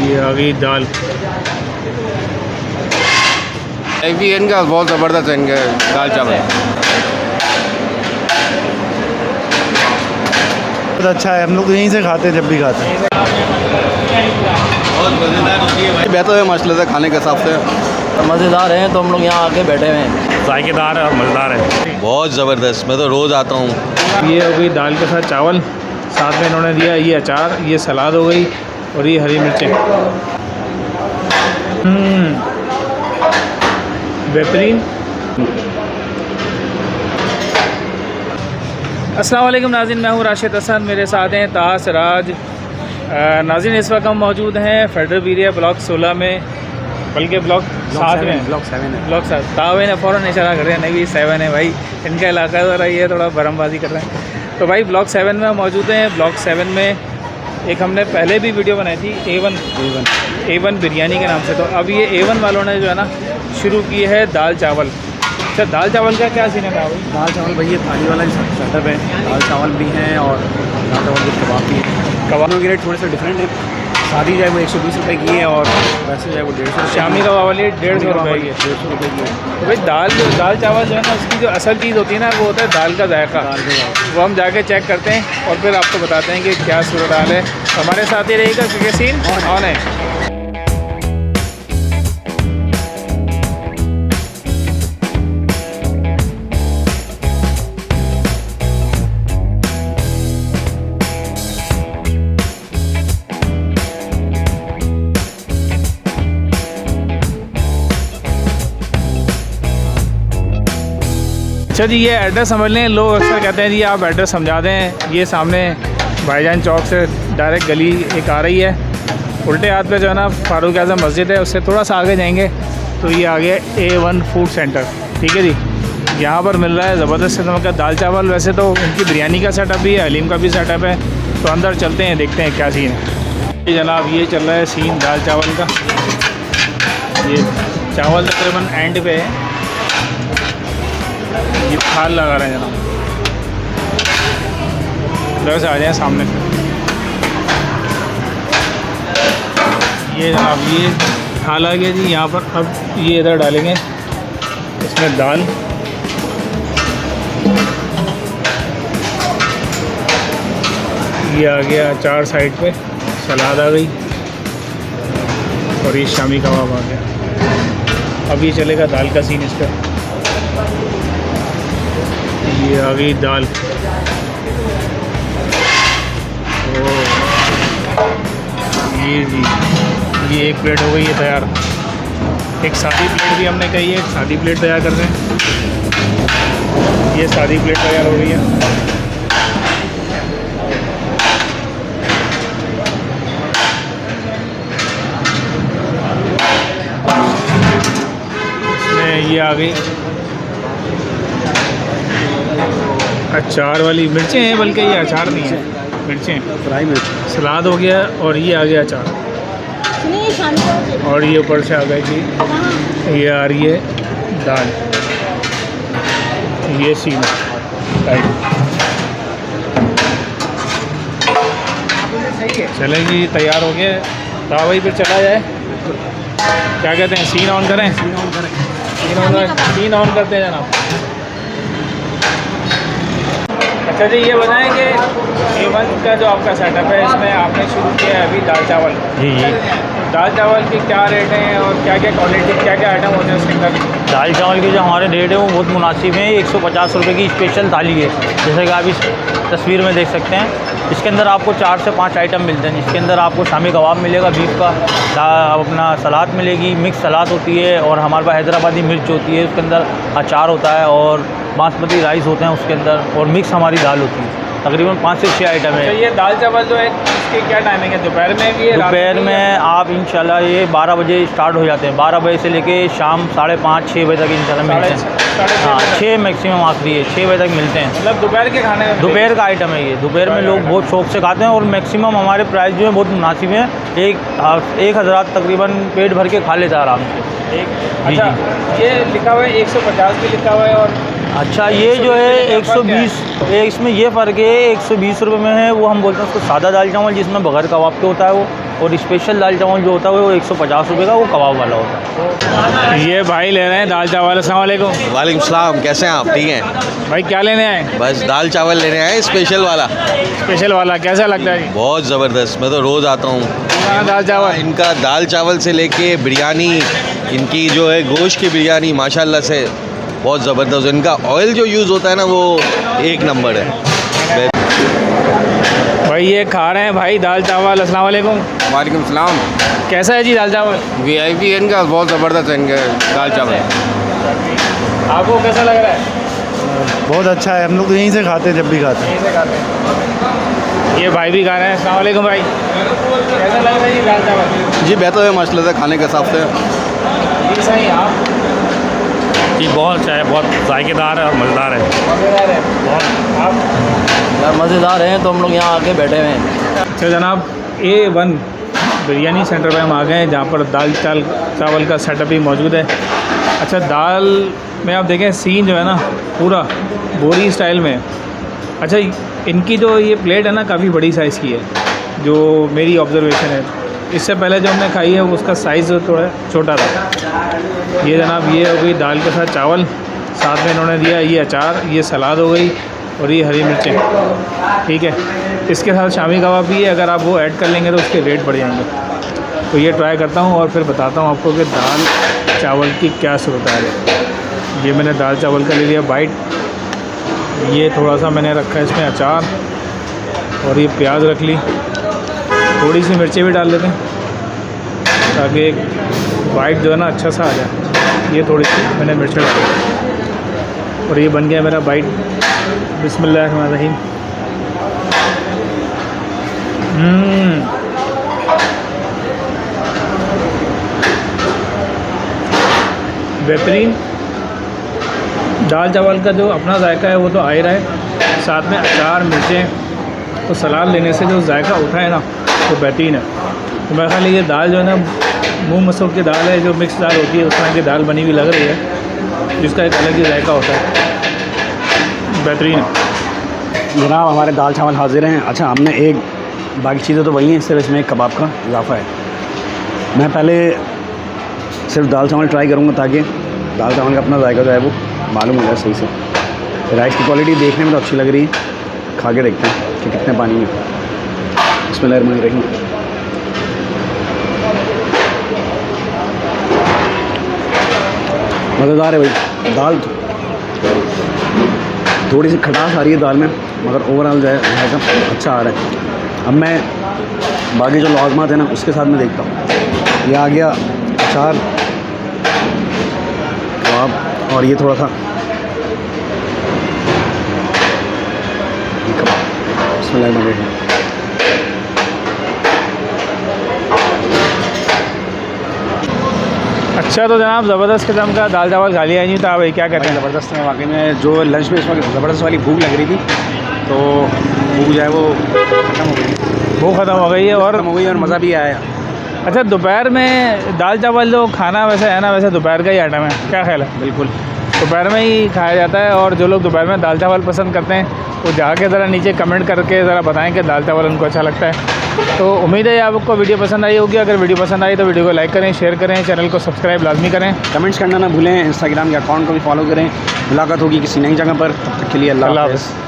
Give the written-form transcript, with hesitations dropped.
ये आ गई दाल। एक भी इनका बहुत ज़बरदस्त इनका दाल चावल बहुत अच्छा है। हम लोग यहीं से खाते हैं जब भी खाते हैं। बहुत मज़ेदार होती है भाई। बेहतर है माशाल्लाह से खाने के हिसाब से मज़ेदार हैं, तो हम लोग यहाँ आके बैठे हुए हैं। जायकेदार है और मज़ेदार है। बहुत ज़बरदस्त। मैं तो रोज़ आता हूँ। ये हो गई दाल के साथ चावल, साथ में इन्होंने दिया ये अचार, ये सलाद हो गई और ये हरी मिर्चें। बेहतरीन। अस्सलाम वालेकुम नाज़रीन, मैं हूँ राशिद हसन, मेरे साथ हैं ताहा सिराज। नाज़रीन इस वक्त हम मौजूद हैं फेडरल एरिया ब्लॉक 16 में, बल्कि ब्लॉक 7 में, ब्लॉक 7 है। ब्लॉक 7। तावे ने फ़ौरन इशारा कर रहे हैं, नहीं 7 है भाई, इनका इलाका ज़रा ये थोड़ा बरमबाजी कर रहे हैं। तो भाई ब्लॉक 7 में हम मौजूद हैं। ब्लॉक 7 में एक हमने पहले भी वीडियो बनाई थी A1 बिरयानी के नाम से। तो अब ये A1 वालों ने जो है ना शुरू की है दाल चावल। अच्छा, दाल चावल का क्या सीन है भाई? दाल चावल भाई ये थाली वाला सेटअप है। दाल चावल भी हैं और दाल चावल के कबाब भी हैं। कबाबों के रेट थोड़े से डिफरेंट है। शादी जाए वो 120 रुपये की है और वैसे जाए वो 150। शामी कबाब वाली 150 रुपये की है। 150 रुपये की है। तो भाई दाल चावल जो है ना उसकी जो असल चीज़ होती है ना वो होता है दाल का जायका। वो हम जाके चेक करते हैं और फिर आपको बताते हैं कि क्या सूरत हाल है। हमारे साथ ही रहेगा क्योंकि सीन ऑन है। अच्छा जी, ये एड्रेस समझ लें। लोग अक्सर कहते हैं जी आप एड्रेस समझा दें। ये सामने भाईजान चौक से डायरेक्ट गली एक आ रही है, उल्टे हाथ पे जो है ना फारूक आज़म मस्जिद है, उससे थोड़ा सा आगे जाएंगे तो ये आ गया A1 फूड सेंटर। ठीक है जी, यहाँ पर मिल रहा है ज़बरदस्त किस्म का दाल चावल। वैसे तो उनकी बिरयानी का सेटअप भी है, हलीम का भी सेटअप है। तो अंदर चलते हैं, देखते हैं क्या सीन है। जनाब ये चल रहा है सीन दाल चावल का। ये चावल तकरीबन एंड पे है, ये थाल लगा रहे हैं जनाब। इधर से आ जाए सामने से। ये जनाब ये थाल आ गया जी यहाँ पर। अब ये इधर डालेंगे, इसमें दाल, ये आ गया अचार साइड पे, सलाद आ गई और ये शामी कबाब आ गया। अब ये चलेगा दाल का सीन इसका। ये आ गई दाल। ये जी ये एक प्लेट हो गई है तैयार। एक सादी प्लेट भी हमने कही है, एक सादी प्लेट तैयार कर रहे हैं। ये सादी प्लेट तैयार हो गई है। इसमें ये आ गई अचार वाली मिर्चें हैं, बल्कि ये अचार नहीं है, मिर्चें फ्राई मिर्च। सलाद हो गया और ये आ गया अचार। और ये ऊपर से आ गया जी ये आ रही है दाल। ये सीन चलें जी, तैयार हो गया। तावाई पे चला जाए, क्या कहते हैं, सीन ऑन करें? सीन ऑन करते हैं जनाब। अच्छा जी, ये बताएं कि A1 का जो आपका सेटअप है, इसमें आपने शुरू किया है अभी दाल चावल। जी दाल चावल के क्या रेट हैं और क्या क्या क्वालिटी, क्या क्या आइटम होते हैं उसके अंदर? दाल चावल के जो हमारे रेट है वो बहुत मुनासिब हैं। 150 रुपये की स्पेशल थाली है, जैसे कि आप इस तस्वीर में देख सकते हैं। इसके अंदर आपको 4 से 5 आइटम मिलते हैं। इसके अंदर आपको शामी कबाब मिलेगा, बीफ का, अपना सलाद मिलेगी, मिक्स सलाद होती है, और हमारे पास हैदराबादी मिर्च होती है, उसके अंदर अचार होता है, और बासमती राइस होते हैं उसके अंदर, और मिक्स हमारी दाल होती है। तकरीबन 5 से 6 आइटम है। तो ये दाल चावल जो है इसकी क्या टाइमिंग है? दोपहर में भी है, दोपहर में आप इंशाल्लाह ये 12 बजे स्टार्ट हो जाते हैं। 12 बजे से लेके शाम 5:30-6 बजे तक इंशाल्लाह मिलते हैं। हाँ, 6 मैक्सिमम आखिरी है, 6 बजे तक मिलते हैं। मतलब दोपहर के खाने में दोपहर का आइटम है ये। दोपहर में लोग बहुत शौक से खाते हैं, और मैक्सिमम हमारे प्राइस जो है बहुत मुनासिब हैं। एक हज़रात तकरीबन पेट भर के खा लेता है आराम से। अच्छा, ये लिखा हुआ है 150 भी लिखा हुआ है। और अच्छा, ये जो है 120, इसमें ये फ़र्क है, 120 रुपये में है वो हम बोलते हैं उसको सादा दाल चावल, जिसमें बगैर कबाब के होता है वो। और स्पेशल दाल चावल जो होता है वो 150 रुपये का, वो कबाब वाला होता है। ये भाई ले रहे हैं दाल चावल। अस्सलाम वालेकुम। वालेकुम सलाम, कैसे हैं आप? ठीक हैं? भाई क्या लेने आए? बस दाल चावल लेने आए, स्पेशल वाला। स्पेशल वाला कैसा लगता है? बहुत ज़बरदस्त, मैं तो रोज़ आता हूँ। दाल चावल इनका दाल चावल से लेके बिरयानी, इनकी जो है गोश्त की बिरयानी माशाल्लाह से बहुत ज़बरदस्त। इनका ऑयल जो यूज़ होता है ना वो एक नंबर है। भाई ये खा रहे हैं भाई दाल चावल। अस्सलाम वालेकुम। वालेकुम सलाम। कैसा है जी दाल चावल? वीआईपी है इनका, बहुत ज़बरदस्त है इनका दाल चावल। आपको कैसा लग रहा है? बहुत अच्छा है, हम लोग तो यहीं से खाते हैं जब भी खाते हैं। यहीं से खाते हैं। ये भाई भी खा रहे हैं। अस्सलाम वालेकुम भाई, कैसा लग रहा है जी दाल चावल? जी बेहतर है माशाल्लाह से खाने के हिसाब से। जी सही। आप? जी बहुत अच्छा है, बहुत जायकेदार है और मज़ेदार है। मज़ेदार है बहुत। आप? यार मज़ेदार हैं तो हम लोग यहाँ आके बैठे हुए हैं। अच्छा जनाब, A1 बिरयानी सेंटर पे हम आ गए हैं, जहाँ पर दाल चावल का सेटअप भी मौजूद है। अच्छा, दाल में आप देखें सीन जो है ना पूरा बोरी स्टाइल में। अच्छा, इनकी जो ये प्लेट है ना काफ़ी बड़ी साइज़ की है, जो मेरी ऑब्जर्वेशन है। इससे पहले जो हमने खाई है उसका साइज़ थोड़ा छोटा था। ये जनाब ये हो गई दाल के साथ चावल, साथ में इन्होंने दिया ये अचार, ये सलाद हो गई और ये हरी मिर्चें। ठीक है, इसके साथ शामी कबाब भी है, अगर आप वो ऐड कर लेंगे तो उसके रेट बढ़ जाएंगे। तो ये ट्राई करता हूँ और फिर बताता हूँ आपको कि दाल चावल की क्या सूरत है। ये मैंने दाल चावल का ले लिया बाइट। ये थोड़ा सा मैंने रखा है इसमें अचार और ये प्याज रख ली, थोड़ी सी मिर्चें भी डाल लेते हैं ताकि एक बाइट जो है ना अच्छा सा आ जाए। ये थोड़ी सी मैंने मिर्चें डाली और ये बन गया मेरा बाइट। बिस्मिल्लाहिर्रहमानिर्रहीम। बेहतरीन। दाल चावल का जो अपना जायका है वो तो आ ही रहा है, साथ में अचार मिर्चें तो सलाद लेने से जो जायका उठा है ना वो बेहतरीन है। तो मेरे ख्याल ये दाल जो है ना मूंग मसूर की दाल है, जो मिक्स दाल होती है उस तरह की दाल बनी हुई लग रही है, जिसका एक अलग ही जायका होता है। बेहतरीन है जनाब, हमारे दाल चावल हाजिर हैं। अच्छा, हमने एक बाकी चीज़ें तो वही हैं, सिर्फ इसमें एक कबाब का इजाफा है। मैं पहले सिर्फ दाल चावल ट्राई करूँगा ताकि दाल चावल का अपना जायका जो है वो मालूम हो जाए सही से। राइस की क्वालिटी देखने में तो अच्छी लग रही है, खा के देखते हैं कि कितने पानी में। बिस्मिल्लाहिर्रहमानिर्रहीम। मज़ेदार है भाई। दाल थोड़ी सी खटास आ रही है दाल में, मगर ओवरऑल जो है जायका अच्छा आ रहा है। अब मैं बाकी जो लाजमात है ना उसके साथ में देखता हूँ। ये आ गया अचार, कबाब और ये थोड़ा सा कबाब। बिस्मिल्लाहिर्रहमानिर्रहीम। अच्छा, तो जनाब ज़बरदस्त किस्म का दाल चावल खा लिया है जी। तो आप क्या कहते हैं? ज़बरदस्त है वाकई में। जो लंच में इस वक्त ज़बरदस्त वाली भूख लग रही थी, तो भूख जो है वो ख़त्म हो गई। वो ख़त्म हो गई है और ख़त्म हो गई और मज़ा भी आया। अच्छा, दोपहर में दाल चावल जो खाना वैसे है ना, वैसे दोपहर का ही आइटम है, क्या ख्याल है? बिल्कुल दोपहर में ही खाया जाता है। और जो लोग दोपहर में दाल चावल पसंद करते हैं वो जाके ज़रा नीचे कमेंट करके ज़रा बताएं कि दाल चावल उनको अच्छा लगता है। तो उम्मीद है आपको वीडियो पसंद आई होगी। अगर वीडियो पसंद आई तो वीडियो को लाइक करें, शेयर करें, चैनल को सब्सक्राइब लाजमी करें, कमेंट्स करना ना भूलें। इंस्टाग्राम के अकाउंट को भी फॉलो करें। मुलाकात होगी किसी नई जगह पर, तब तक के लिए अल्लाह हाफ़िज़।